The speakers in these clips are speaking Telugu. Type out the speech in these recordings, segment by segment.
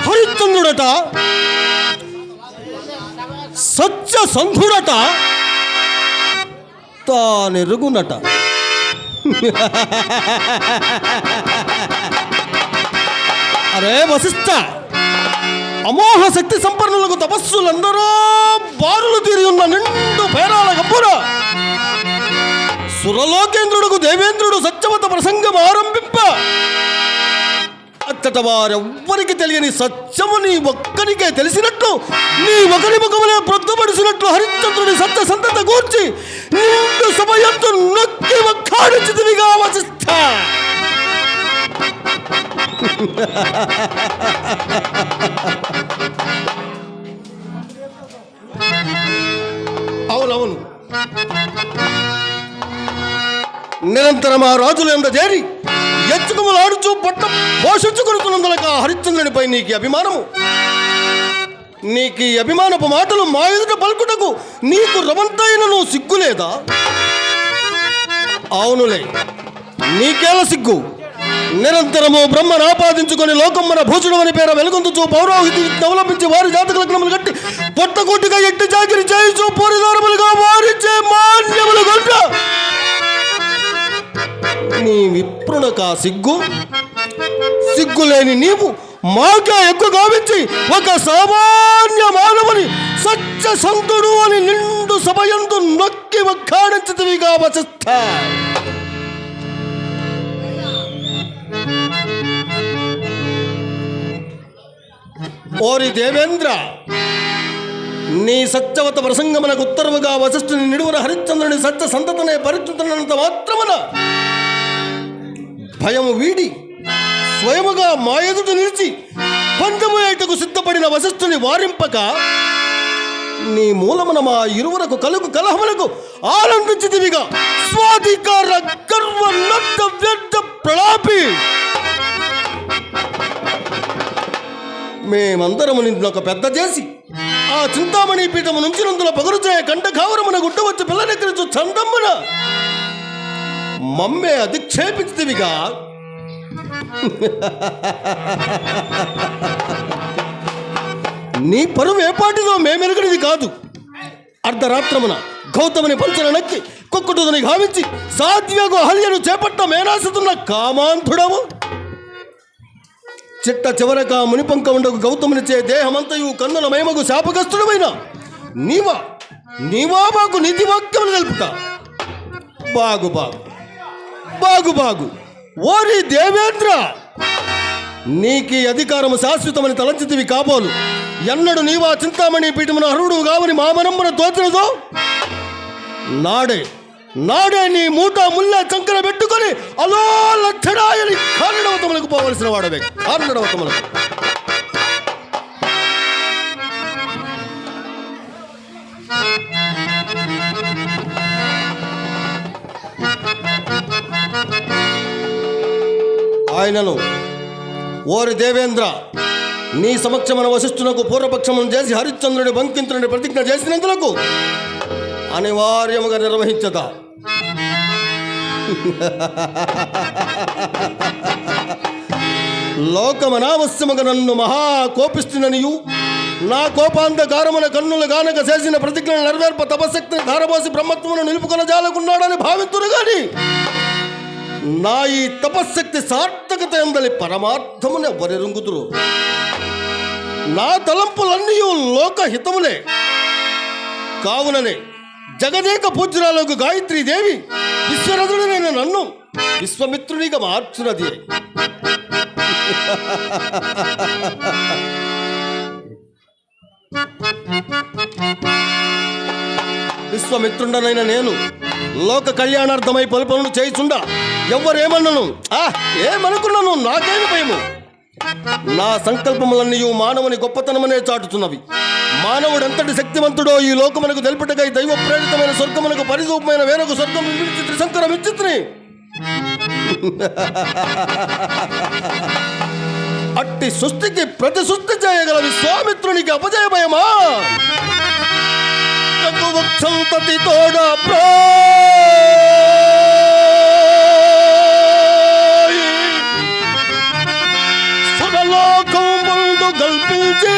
హరిశ్చంద్రుడట, సత్య సంధుడట, తానెరుగునట. అరే వశిష్ఠ, అమోహ శక్తి సంపన్నులకు తపస్సులందరూ బారులు తీరి ఉన్న నిండు పేరాల గబ్బుర సురలోకేంద్రుడుకు దేవేంద్రుడు సత్యవత ప్రసంగం ఆరంభింప అచ్చట వారెవ్వరికి తెలియని సత్యము నీ ఒక్కరికే తెలిసినట్లు, నీ ఒకరి ముఖములే ప్రొద్దుపడిసినట్లు హరిశ్చంద్రుని సత్య సంతత గూర్చి నిండు సమయంతో నొక్కి వక్కాడించితివిగా వశిష్ఠ. అవునవును, నిరంతరం ఆ రాజులు ఎంత చేరి ఎచ్చుకములాడుచూ పట్ట పోషించుకొనుతున్నందులక హరిశ్చంద్రునిపై నీకు అభిమానము. నీకు ఈ అభిమానపు మాటలు మా ఎదుట పలుకుటకు నీకు రవంతైన నువ్వు సిగ్గులేదా? అవునులే, నీకేల సిగ్గు? నిరంతరము బ్రహ్మను ఆపాదించుకొని లోకమ్మన భూషణం అని పేర వెలుగొందుచూ పౌరోహితి అవలంబించి వారి జాతక లగ్నములు కట్టి పొట్టకొట్టిగా ఎట్టి చాకిరి చేయించు పోరిదారములుగా వారిచ్చే మాన్యములు గొంట నీ విప్రునక సిగ్గు? సిగ్గులేని నీవు మాకే ఎక్కువ గావించి ఒక సామాన్య మానవుని సత్య సంతుడు అని నిండు సభయందు నొక్కి వక్కాడించితివిగా వశిష్ఠ. ఓరి దేవేంద్ర, నీ సత్యవత ప్రసంగమునకు ఉత్తర్వుగా వశిష్ఠుని నిడువన హరిశ్చంద్రుని సత్య సంతతనే పరిచుతున్నంత మాత్రమున భయము వీడి స్వయముగా మా ఎదుట నిలిచి పందెము ఏటకు సిద్ధపడిన వశిష్ఠుని వారింపక నీ మూలమున మా ఇరువురకు కలుగు కలహములకు ఆనందించితివిగా స్వాధికార గర్వ నట్ట వ్యర్థ ప్రలాపి మేమందరము నిన్నొక పెద్ద చేసి ఆ చింతామణి పీఠము నుంచి నందుల పగురుచే కంఠఘావరమున గుట్టవచ్చు పిల్లనెక్కరిచు చందమ్మున మమ్మే అధిక్షేపించితివిగా. నీ పరువు ఏపాటిదో మేమెరగనిది కాదు. అర్ధరాత్రమున గౌతముని పంచన నక్కి కుక్కుటుదని గావించి సాధ్యగు హల్యను చేపట్ట మేనాసుతున్న కామాంధుడవు. చిట్ట చివరక మునిపంక ఉండకు గౌతమునిచే దేహమంతయు కన్నుల మయమగు శాపగ్రస్తుడమైన నీవా మాకు నీతి వాక్యములు తెలుపుతా. బాగు బాగు బాగు బాగు ఓరి దేవేంద్ర, నీకీ అధికారము శాశ్వతమని తలంచితివి కాబోలు. ఎన్నడు నీవా చింతామణి పీఠమున అర్హుడు కావని మామనమ్మన తోచినదో నాడే నీ మూట ముల్ల చంకన పెట్టుకొని అలో లక్షడాయని కారణవతములకు పోవలసిన వాడవే. కారణవతములకు ఆయనను ఓరి దేవేంద్ర, నీ సమక్షమన వశిష్ఠునకు పూర్వపక్షమును చేసి హరిశ్చంద్రుని బంకింతుని ప్రతిజ్ఞ చేసినందులకు అనివార్యముగా నిర్వహించదా. లోకమనావశ్యముగా నన్ను మహా కోపిస్తున్ననియు నా కోపాంధకారమున కన్నులు గానక చేసిన ప్రతిజ్ఞను నెరవేర్ప తపశక్తిని ధారపోసి బ్రహ్మత్వమును నిలుపుకొన జాలకున్నాడని భావిస్తురు గాని నా ఈ తపశక్తి సార్థకత ఎందలి పరమార్థమున ఎవరెరుగుదురు. నా తలంపులన్నీ లోకహితములే కావుననే జగదేక పూజ్యురాలకు గాయత్రీదేవి విశ్వరథుడైన నన్ను విశ్వమిత్రునిగా మార్చునది. విశ్వమిత్రుండనైన నేను లోక కళ్యాణార్థమై పలుపనులు చేయుచుండా ఎవ్వరేమన్నాను ఏమనుకున్నాను నాకేమి భయము. నా సంకల్పములన్నీ మానవుని గొప్పతనమనే చాటుతున్నవి. మానవుడెంతటి శక్తివంతుడో ఈ లోకమునకు తెలుపుటకై దైవ ప్రేరితమైన స్వర్గమునకు పరిరూపమైన వేరొక స్వర్గం త్రిశంకరం ఇచ్చిత్రి. అట్టి సృష్టికి ప్రతి సృష్టి చేయగల విశ్వామిత్రునికి అపజయ భయమా? సంతతి తోడ సురలోకం ముందు కల్పించి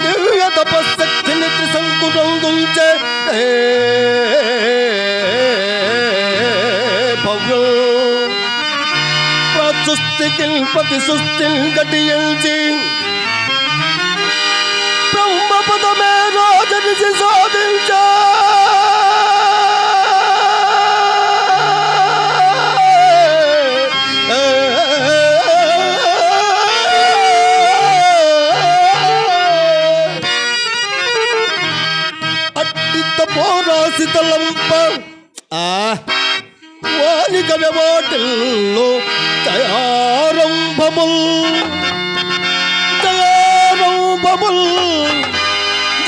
దివ్య తపశక్తిని త్రిశంకునందుంచే భవ్యం ప్రచుష్టికిల్ ప్రతి సృష్టిల్ గటియంచి బ్రహ్మపదమే రాజనిసి సాధించా. అట్టిత పోరాసితలంప వాలిక వ్యవాటిల్లో దయారంభముల్ దయారంభముల్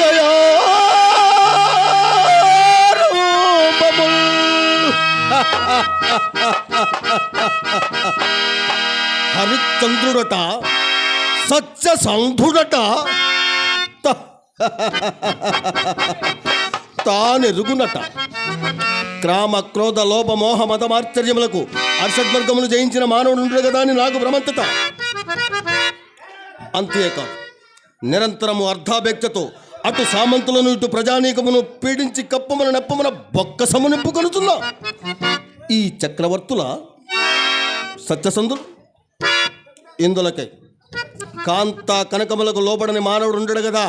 దయారంభముల్. హరిశ్చంద్రుడట సత్యసంధుడట తానెరుగునట. క్రామ క్రోధ లోభ మోహ మతమాశ్చర్యములకు అర్షడ్వర్గములు జయించిన మానవుడు కదా అని నాకు భ్రమంతత. అంతేకాదు నిరంతరము అర్ధాభేక్షతో అటు సామంతులను ఇటు ప్రజానీకమును పీడించి కప్పమున నెప్పమున బొక్కసము నింపుకొనుతున్నా ఈ చక్రవర్తుల సత్యసంధులు ఇందులకై కాంత కనకములకు లోబడని మానవుడు ఉండడు కదా.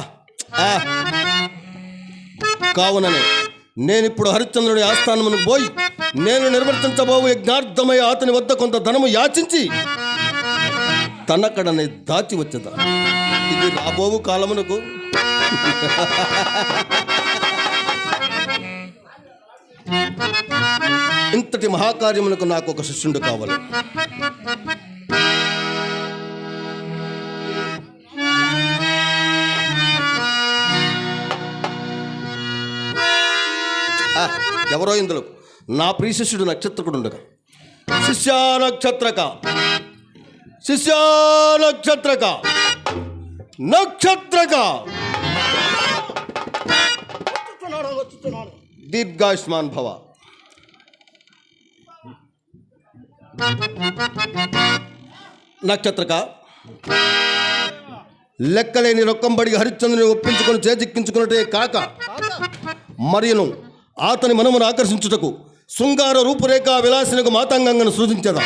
కావుననే నేనిప్పుడు హరిశ్చంద్రుడి ఆస్థానమునకు పోయి నేను నిర్వర్తించబోవు యజ్ఞార్థమై అతని వద్ద కొంత ధనము యాచించి తనకడనే దాచి వచ్చేదా. ఇది రాబోవు కాలమునకు ఇంతటి మహాకార్యమునకు నాకు ఒక శిష్యుడు కావాలి. ఎవరో ఇందులో నా ప్రియ శిష్యుడు నక్షత్రకుడు ఉండగా శిష్యా నక్షత్రక శిష్యా నక్షత్రక నక్షత్రక దీర్ఘాయుష్మాన్ భవ. నక్షత్రక లెక్కలేని రొక్కంబడిగా హరిశ్చంద్రుని ఒప్పించుకొని చేజిక్కించుకున్నట్టే కాక మరియును అతని మనమును ఆకర్షించుటకు శృంగార రూపురేఖ విలాసినకు మాతాంగంగను సృజించదా.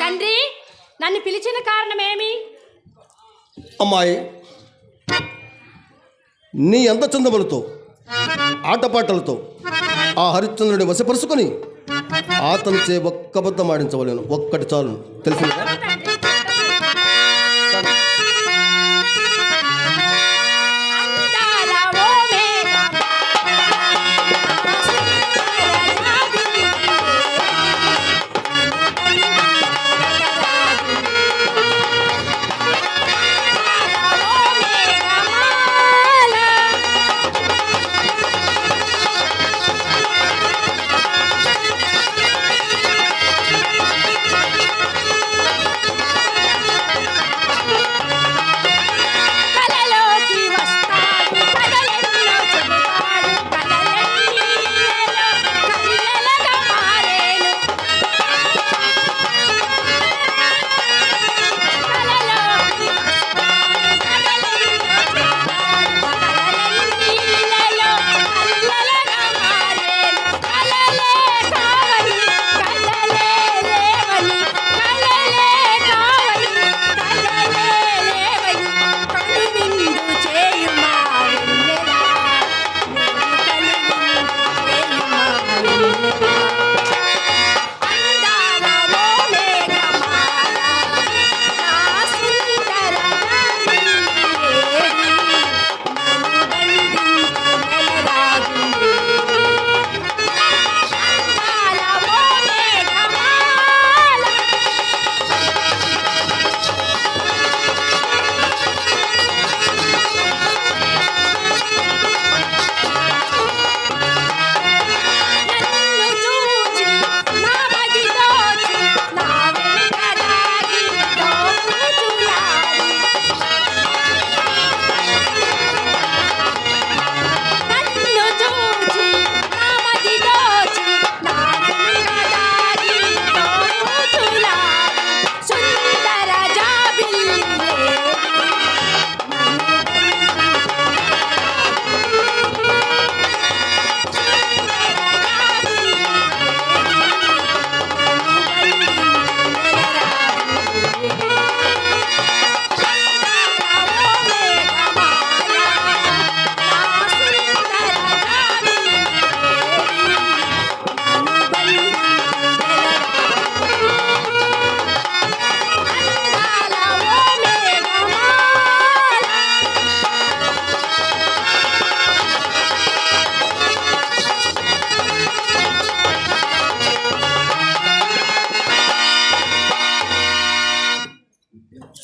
తండ్రి, నన్ను పిలిచిన కారణమేమి? అమ్మాయి, నీ అందచందములతో ఆటపాటలతో ఆ హరిశ్చంద్రుడిని వశపరుచుకొని అతనిచే ఒక్క బద్దం ఆడించవలేను. ఒక్కటి చాలు, తెలిసిందా?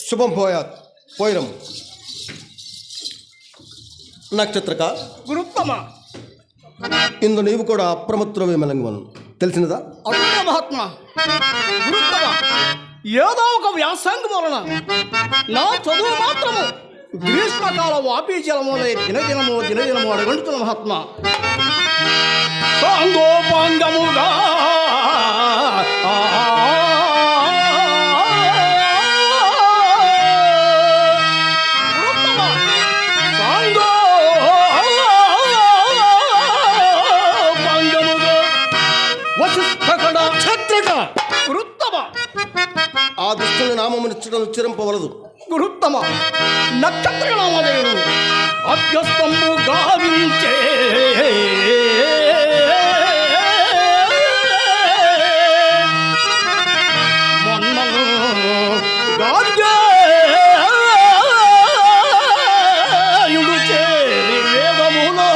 శుభం పోయాత్ పోయిరం నక్షత్రక గురుత్తమ ఇందు నీవు కూడా అప్రమత్తులవే మెలంగవను తెలిసినదా అటునే మహాత్మ గురుత్తమ ఏదో ఒక వ్యాసంగం వలన నా చదువు మాత్రము గ్రీష్మకాల వాపీ జలములే దినదినము అడగంటున్న మహాత్మ సాంగోపాంగముగా గురుత్తమ సాంగోపాంగముగా వశిష్ఠకడ క్షత్రక గురుత్తమ ఆ దుష్టుని నామమునిచ్చడం ఉచ్చరింపవలదు గురుత్తమ నక్షత్ర నామదేవుడు అభ్యస్తంబు గావించే మొన్నను గార్గయుడు చేరి వేదములో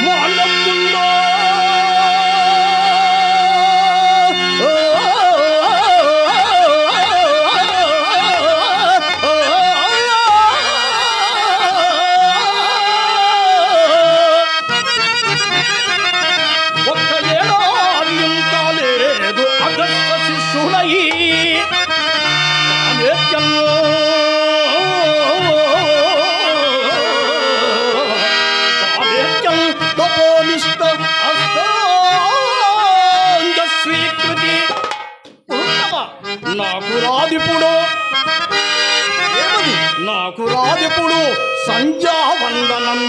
మానవుల్లో ఒక్క ఏడాది కాలేదు అగస్త శిష్యులై తపోనిష్ట అష్టాంగ స్వీకృతి ఉత్తమ నాకు రాదిపుడు ఏమది నాకు రాదిపుడు సంధ్యావందనం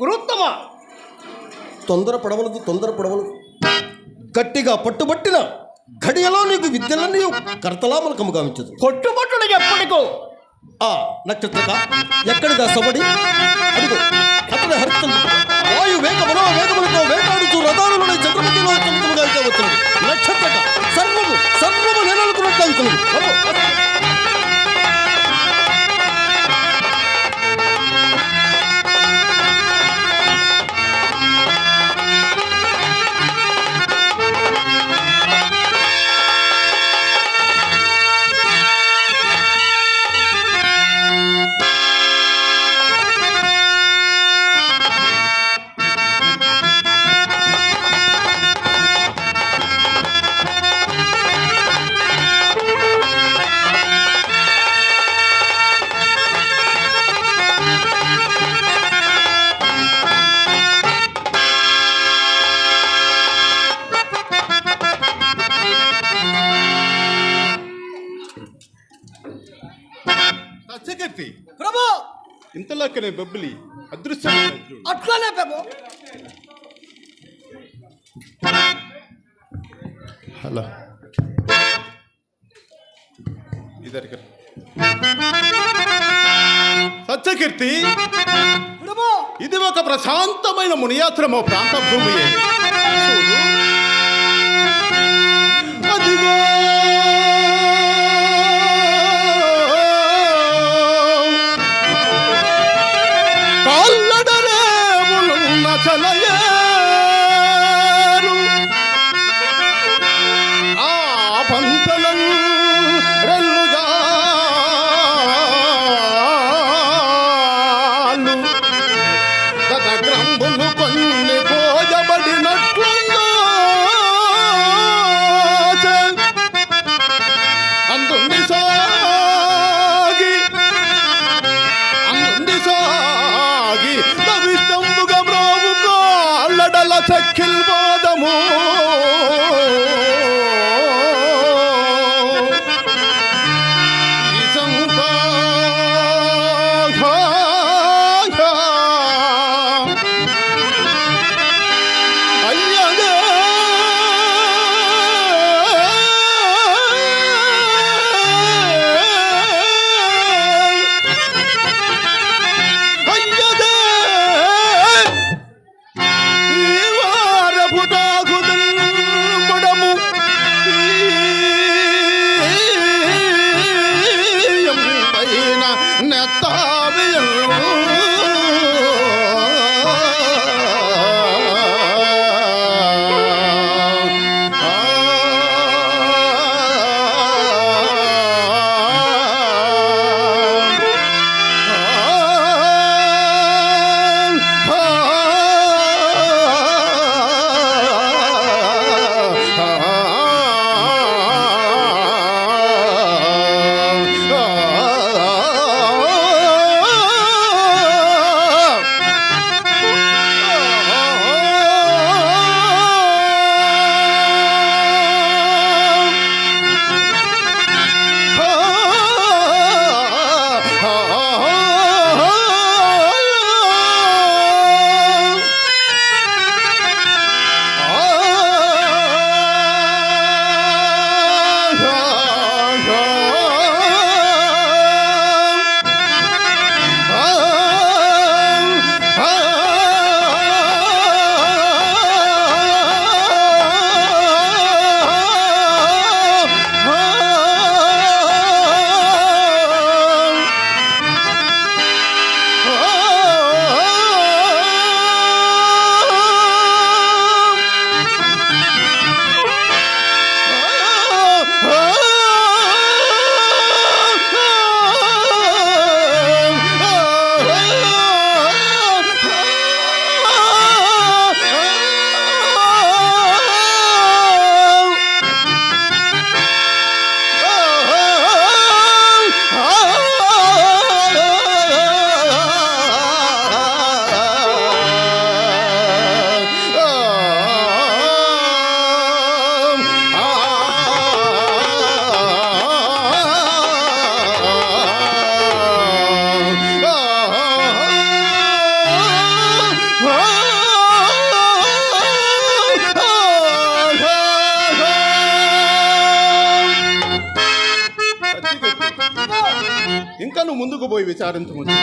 గురుత్తమ తొందరపడవలదు గట్టిగా పట్టుబట్టిన ఘడియలో నీకు విద్యలన్నీ కర్తలామలకము గావించదు కొట్టుబట్టుడు ఎప్పటికో ఆ నక్షత్రక ఎక్కడిదా సబడి అడుగు అతని హరితం వాయు వేగములతో వేటాడుతూ రథాలను చంద్రమతిలో చంద్రముగా వచ్చును నక్షత్రక సర్వము నేననుకున్నట్టు అవుతున్నది సత్యకీర్తి ప్రభు ఇంతలోకనే బొబ్బిలి అదృశ్యమైన అట్లానే ప్రభు. హలో ఇద్దరికి సత్యకీర్తి ప్రభు ఇది ఒక ప్రశాంతమైన మునియాత్రమో ప్రాంత భూమి అదిగో కాళ్ళడరేములున్న చలయేరు ఆ పంతలం రెల్లుజాలు గతగ్రంబులు కొన్ని కోయబడినట్లుగా అందుండి సాగి నవిష్టంబుగా బ్రోవుకో అల్లడల చక్కిల్ బోధము ఇంకా నువ్వు ముందుకు పోయి విచారించవచ్చు.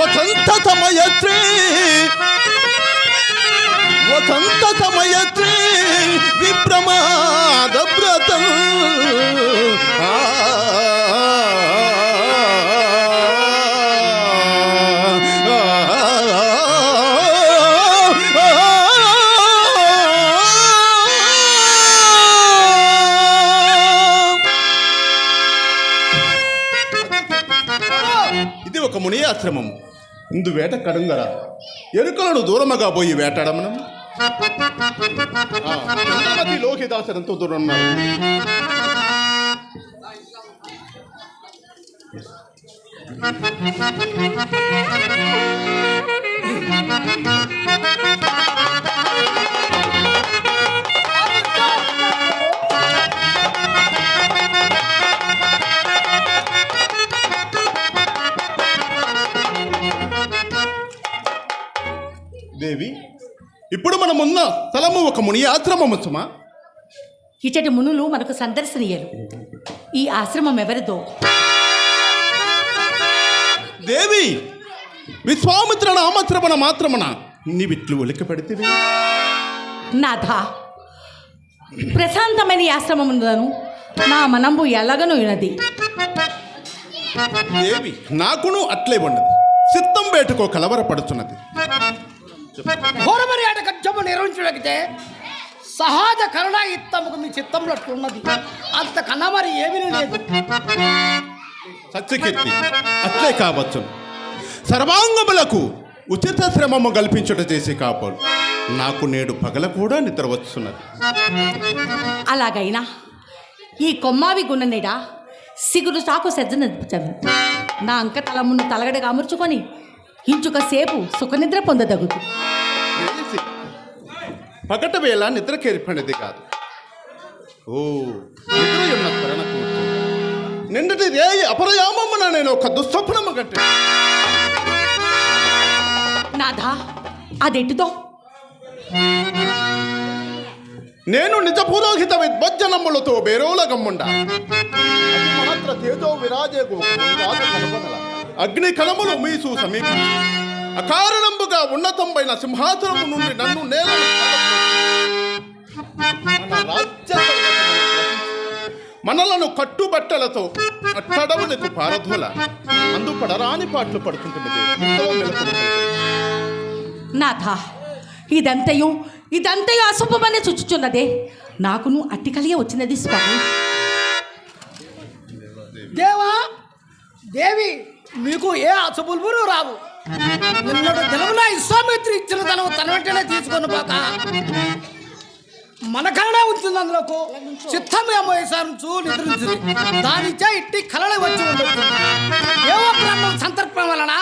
వసంత సమయత్రి వసంత సమయత్రి విప్రమాద వ్రతం ఇది ఒక ముని ఆశ్రమం. ఇందు వేట కడుంగరా ఎరుకలను దూరముగా పోయి వేటాడమనం చంద్రమతి లోహిదాసరంతో దూరం ఉన్నారు. దేవి, ఇప్పుడు మనం ఉన్న స్థలము ఒక ముని ఆశ్రమము సుమా. ఇచ్చటి మునులు మనకు సందర్శనీయులు. ఈ ఆశ్రమం ఎవరిదో? దేవి, విశ్వామిత్ర నామశ్రవణ మాత్రమున నీవిట్లు ఉలికి పెడితే నాథ, ప్రశాంతమైన ఈ ఆశ్రమమును నా మనంబు ఎలాగనూ ఉన్నది. దేవి, నాకును అట్లే ఉన్నది. చిత్తం బయటకో కలవరపడుతున్నది. ఘోరమర్యాద కజ్జము నిర్వహించగలిగితే సహజ కరుణాయుత్తముకు మీ చిత్తంలో అట్లున్నది. అంతకన్నా మరి ఏమీ లేదు. సత్యకీర్తి, అట్లే కావచ్చు. సర్వాంగములకు ఉచిత శ్రమము కల్పించుట చేసి కాపాడు. నాకు నేడు పగల కూడా నిద్ర వస్తున్నది. అలాగైనా ఈ కొమ్మావి గుణనేడ సిగురు చాకు సజ్జనించదు. నా అంకతల ముందు తలగడగా అమర్చుకొని ఇంచుక సేపు సుఖనిద్ర పొందదగుతు. పగట వేళ నిద్రకేర్పడినది కాదు. ఓ నిద్రయున్న స్మరణకు నిండటి రే అపరయామమున నేను ఒక దుస్వప్నము కంటే. నాథా, అదెట్టుతో నేను నిజ పురోహిత విద్వజ్జనములతో బేరోల గమ్ముండ మాత్ర తేజో విరాజేగు అగ్ని కణములు మీసు సమీపించి అకారణంబుగా ఉన్నతంపైన సింహాసనము నుండి నన్ను నేలను మనలను కట్టుబట్టలతో అట్టడవులకు పారధోల అందుపడరాని పాటలు పడుతుంటున్నది. నాథ, ఇదంతయు అశుభమనే చుచ్చుచున్నదే. నాకును అట్టి కలిగే వచ్చినది స్వామి. దేవా దేవి, మీకు ఏ అశుభులు రావు. నిన్నటి దినమున విశ్వామిత్రి ఇచ్చిన తన వెంటనే తీసుకొని పోక మనకన్నా ఉంటుంది. అందులోకు చిత్తమేమో వేసాను నిద్రించింది. దానిచే ఇట్టి కలలు వచ్చి ఉండొచ్చు. ఏవో బ్రహ్మం సంతర్పం వలన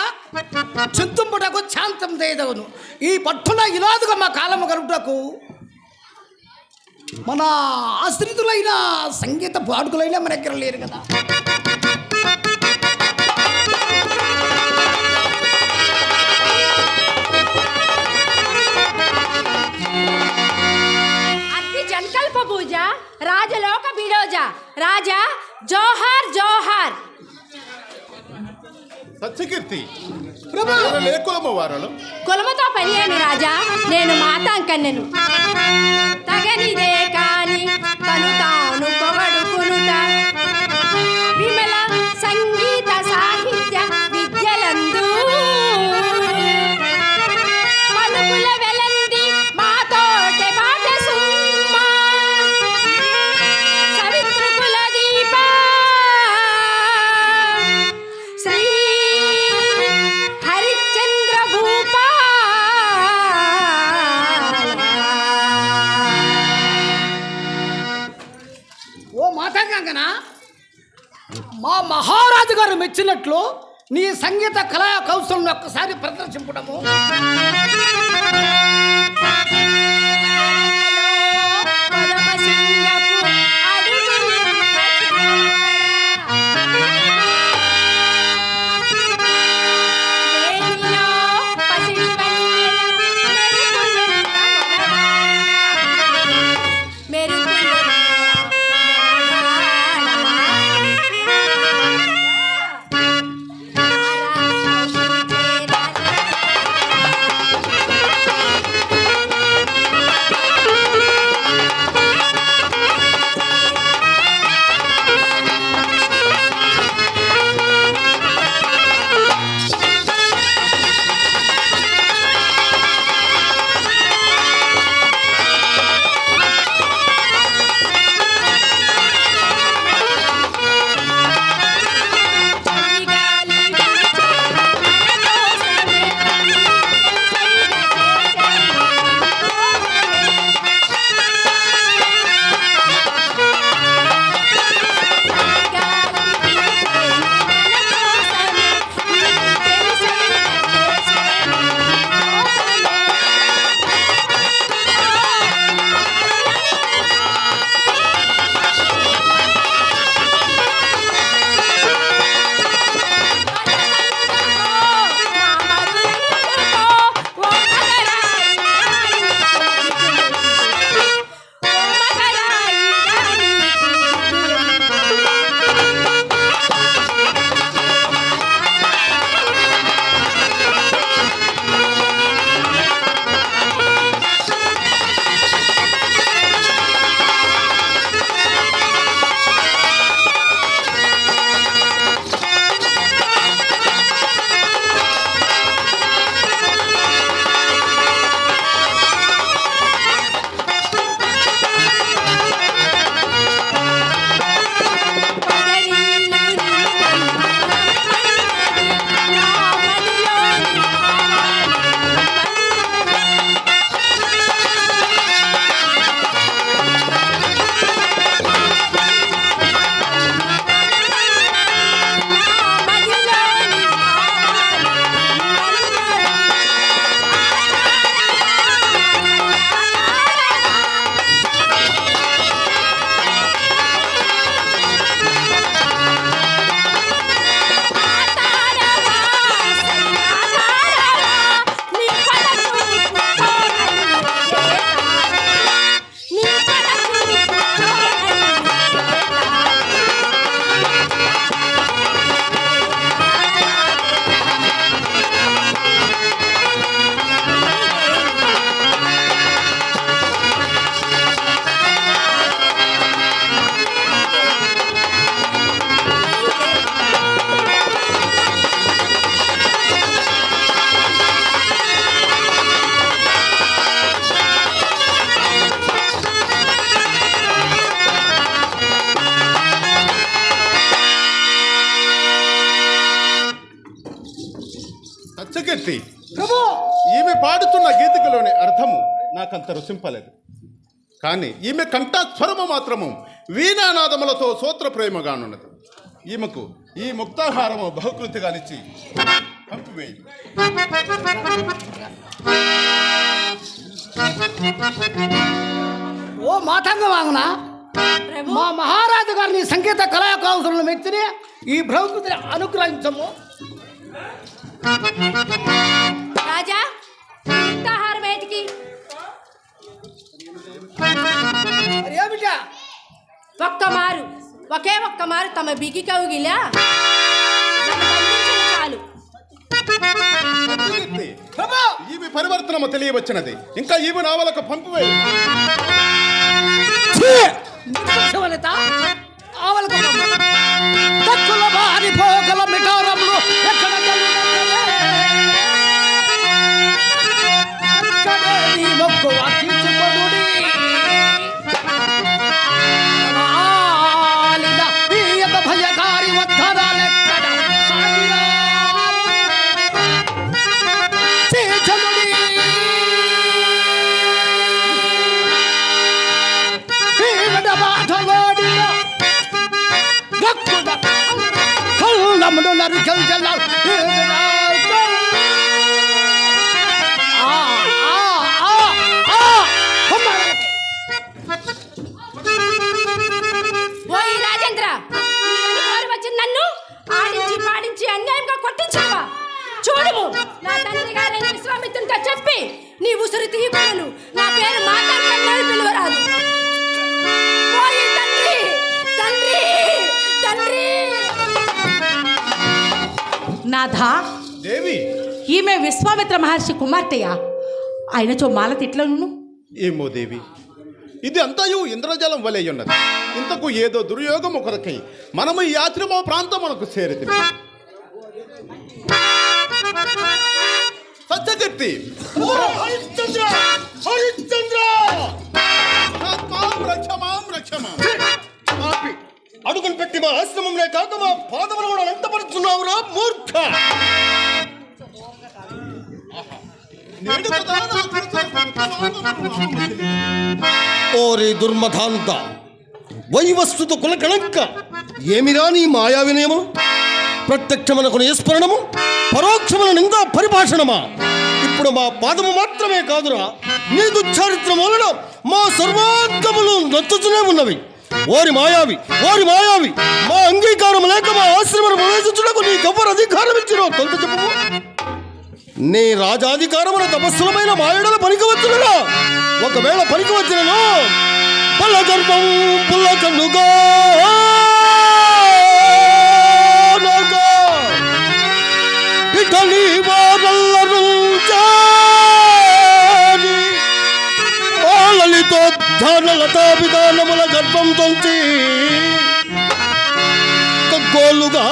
చింతుంపుటకు శాంతం చేయదవును. ఈ పట్టున ఇలాదుగా మా కాలము కలుగుటకు మన ఆశ్రితులైన సంగీత పాడుకులైనా మన దగ్గర లేరు కదా. సంకల్ప పూజ రాజలోక బిడోజ రాజా జోహార్ జోహార్. సత్యకీర్తి, కులము వారలు కులముతో పని ఏమి రాజా? నేను మాతాంకన్నెను. తగనిదే కాని తను తాను పొగడుకునుట విమల సంగీత సాహిత్య విద్యలందు పలుకుల వెలంది మాతోటే బాట సుమ్మా సవితృకుల దీప శ్రీ హరిశ్చంద్ర భూప. ఓ మాతాంగనా, మా మహారాజు గారు మెచ్చినట్లు నీ సంగీత కళా కౌశలం ఒక్కసారి ప్రదర్శింపడము. Thank you. సత్యకీర్తి, ప్రభు ఈమె పాడుతున్న గీతికలోని అర్థము నాకంత రుచింపలేదు. కానీ ఈమె కంఠస్వరము మాత్రము వీణానాదములతో సూత్ర ప్రేమగానున్నది. ఈమెకు ఈ ముక్తాహారము బహుకృతిగానిచ్చి పంపివేయి. ఓ మాతంగ వాంగనా, ప్రభు మా మహారాజు గారిని సంగీత కళాకారులను మెచ్చిన ఈ బహుకృతిని అనుగ్రహించము. రాజా ముక్తాహారం ఏటికి? మరి ఏమిటా? ఒకే ఒక్క మారు తమ బిగి కౌగిలా నన్ను బంధించిన చాలు. సత్యకీర్తి, ప్రభు ఈమె పరివర్తనము తెలియవచ్చినది. ఇంకా ఈమె నావలకు పంపివేయి. నిర్లక్ష్యవనిత, ఆవలకు పంపు. దక్కుల వారి పోగల మిఠారములు ఎక్కడ ఎక్కడే నీ మొక్కు వాకించుకొనుడి. ఆలిన ఈయత భయకారి వద్దరాలెక్కడ సాగిరా. చీచలుడి ఈవిడ బాధలోడిన గక్కుడ కళ్ళమును నరికెల్చెల్లారు. ఓయ్ రాజేంద్ర, నీ వెనుకాల వచ్చిన నన్ను ఆడించి పాడించి అన్యాయంగా కొట్టించావా? చూడుము, నా తండ్రి గారైన విశ్వామిత్రునితో చెప్పి నీ ఉసురు తీయకులను నా పేరు మాట్లాడుతున్నాను పిలువరాదు. ఓయ్ తండ్రి, తండ్రి, తండ్రి. నాథా, దేవి, ఈమె విశ్వామిత్ర మహర్షి కుమార్తెయా? ఆయనచో మాల తిట్లను. ఏమో దేవి, ఇది అంతయు ఇంద్రజలం వలె ఉన్నది. ఇంతకు ఏదో దుర్యోగము కొరకై మనము ఈ ఆశ్రమ ప్రాంతమునకు చేరితే. సత్యకీర్తి, హరిశ్చంద్ర, హరిశ్చంద్ర! రక్షమాం, రక్షమాం, రక్షమాం. ఆపి అడుగులు పెట్టి మా ఆశ్రమంలో కాక మా పాదములు కూడా వెంటపడుతున్నావురా మూర్ఖ! నేడు కదా నా కృత ఓరి దుర్మధాంత, వైవస్తుత కులకళంక! ఏమిరా నీ మాయా వినయము? ప్రత్యక్షమనకు నిస్మరణము, పరోక్షమున నిందా పరిభాషణమా? ఇప్పుడు మా పాదము మాత్రమే కాదురా, నీ దుచ్చారిత్రం వలన మా సర్వాంగములు నచ్చుతూనే ఉన్నవి. ఓరి మాయావి, ఓరి మాయావి! మా అంగీకారం లేక మా ఆశ్రమను ప్రవేశించుటకు నీకెవ్వరు అధికారం ఇచ్చినో తొంత చెప్పు. నీ రాజాధికారమున తపస్సులమైన మాయడల పనికి వచ్చునురా. ఒకవేళ పనికి వచ్చినను బలగర్భం పుల్లకన్నుగా ఇటలీ వారల్లరు లలితో ధ్యానలతా విధానముల గర్భం తొంచి గోలుగా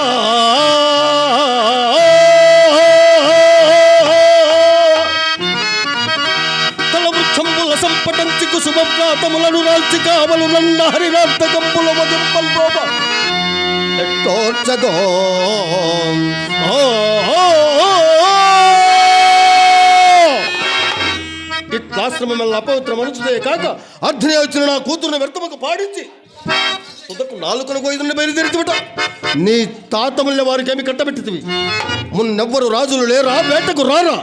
తలవృక్షంబుల సంపటంచి కుసుమవ్రాతములను రాల్చి కావలు నన్న హరిరాంతకంబుల వదింపల్లోబ ఎట్టోర్చగో ఇట్లాశ్రమం అపవిత్ర మనుషుదే కాక అర్ధనే వచ్చిన నా కూతురుని వ్యర్థముకు పాడించి సుదకు నాలుకను కోయిదుని బయలుదేరితుట. నీ తాతముల్ని వారికేమి కట్టబెట్టితివి? మున్నెవ్వరు రాజులు లేరా? వేటకు రారా?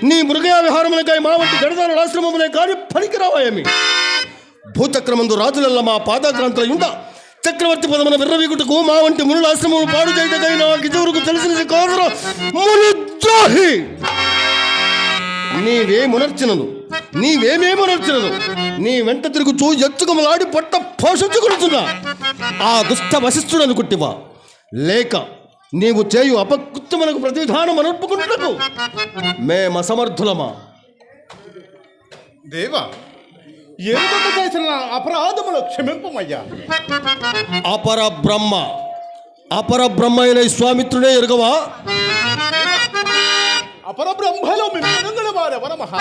నీ మృగయా విహారములకై మా వంటి గడదారుల ఆశ్రమములే కాని పనికిరావాయమి. భూచక్రమందు రాజులల్ల మా పాదాక్రాంతులయుండ చక్రవర్తి పదమున విర్రవీగుటకు మా వంటి మునుల ఆశ్రమములు పాడు చేయటకై నాకు ఇదివరకు తెలిసినది కాదురా మునిద్రోహి! నీవేమేమునర్చినను నీ వెంట తిరుగుచూ ఎచ్చుకములాడి పొట్ట పోషించుకొనుచున్నా ఆ దుష్ట వశిష్ఠుడు అనుకుంటివా? లేక నీవు చేయు అపకృత్యమునకు ప్రతివిధానం అనర్పుకుంటున్నకు మేమసమర్థులమా? దేవా, ఎందుకు చేసిన అపరాధములు క్షమింపమయ్యా. అపరబ్రహ్మ అయిన విశ్వామిత్రుడే ఎరుగవా? అపరబ్రహ్మలో మిమ్మల్ని వారెవర మహా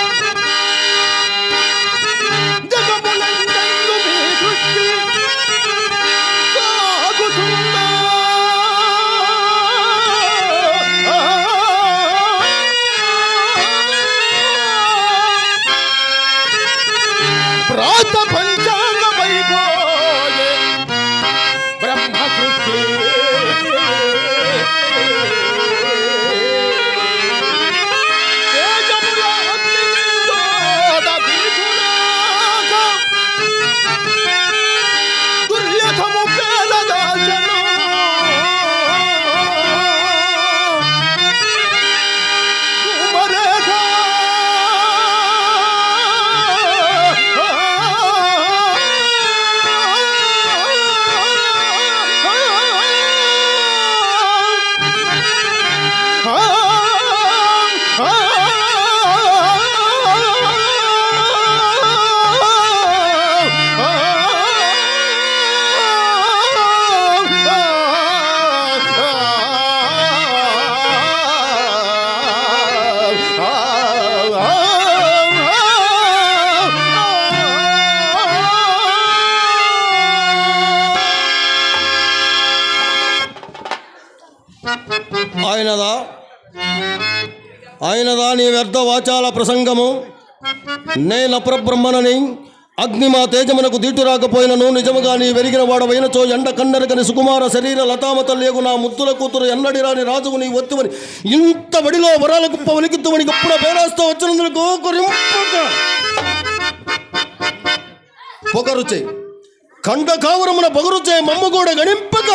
అయినదా నీ వ్యర్థ వాచాల ప్రసంగము? నేను అపరబ్రహ్మనని అగ్ని మా తేజమునకు దీటు రాకపోయినను నిజముగా నీ వెరిగిన వాడవైనచో ఎండ కన్నెరగని సుకుమార శరీర లతామత లేగు నా ముద్దుల కూతురు ఎన్నడి రాని రాజుకు నీ ఒత్తివని ఇంత బడిలో వరాల కుప్ప వణికిత్తువని ఇప్పుడు పేరాస్తో వచ్చినందుకు పొగరుచే కండ కావరమున పొగరుచే మమ్మగూడ గణింపక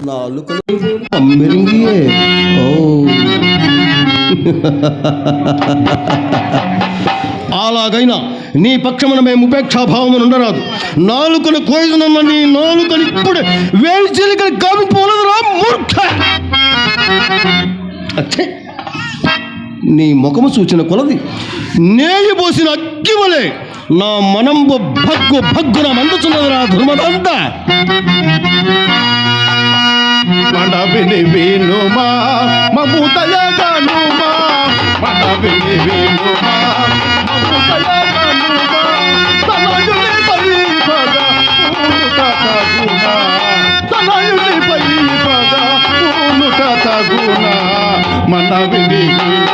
నా అల్లుకలు అమ్మెరింగియే. ఓ అలాగైనా నీ పక్షమున మేము ఉపేక్షాభావము ఉండరాదు. నాలుకను కోయినన్న నీ నాలుకని ఇప్పుడే వేడి చిలికని కామిపోలదురా మూర్ఖ. అచ్చే నీ ముఖము సూచిన కొలది నేయి పోసిన అగ్గివలే నా మనంబు భగ్గు భగ్గున మండుచున్నదిరా ధర్మదంతా. మనవిని వినుమా మముదయగనుమా, మనవిని వినుమా మముదయగనుమా, తనయుని పైపగ పూనుట తగునా, తనయుని పైపగ పూనుట తగునా, మనవిని వినుమా.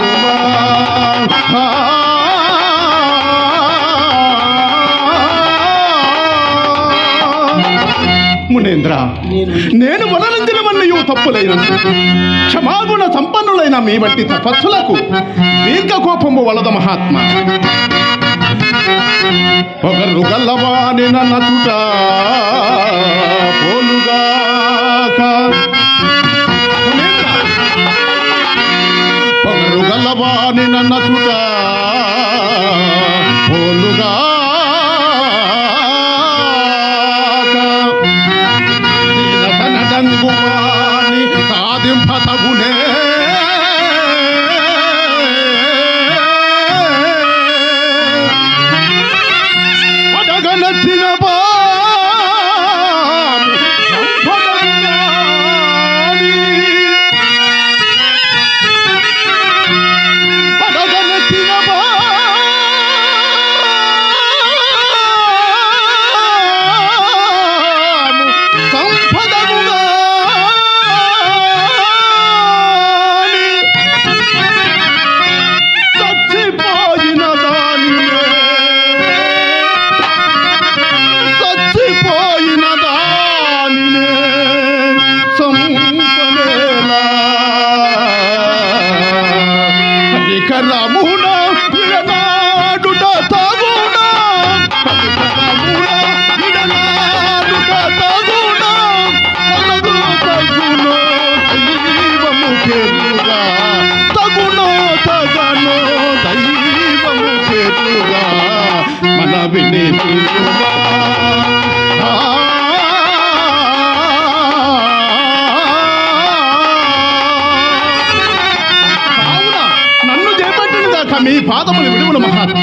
మునేంద్ర, నేను వనరంజనమన్నయు తప్పులైన క్షమాగుణ సంపన్నులైన మీ వంటి తపస్సులకు దీర్ఘ కోపము వలద మహాత్మ. ఒకరు గల్లవాని నన్నచుట పోలుగాక, ఒకరు గల్లవాని నన్నచుట పోలుగా తంగువాని సాధింపతగునే. పడగనచ్చిన బాము సంపదగునాని, పడగనచ్చిన బాము సంపదగునా రమున విడనాడుట తగునా, రమున విడనాడుట తగునా, తనదు తగునో దైవము చెరుగా, తగునో తగనో దైవము చెరుగా, మన విని వినుమా. మీ పాదములు విడువడు మహాత్మ.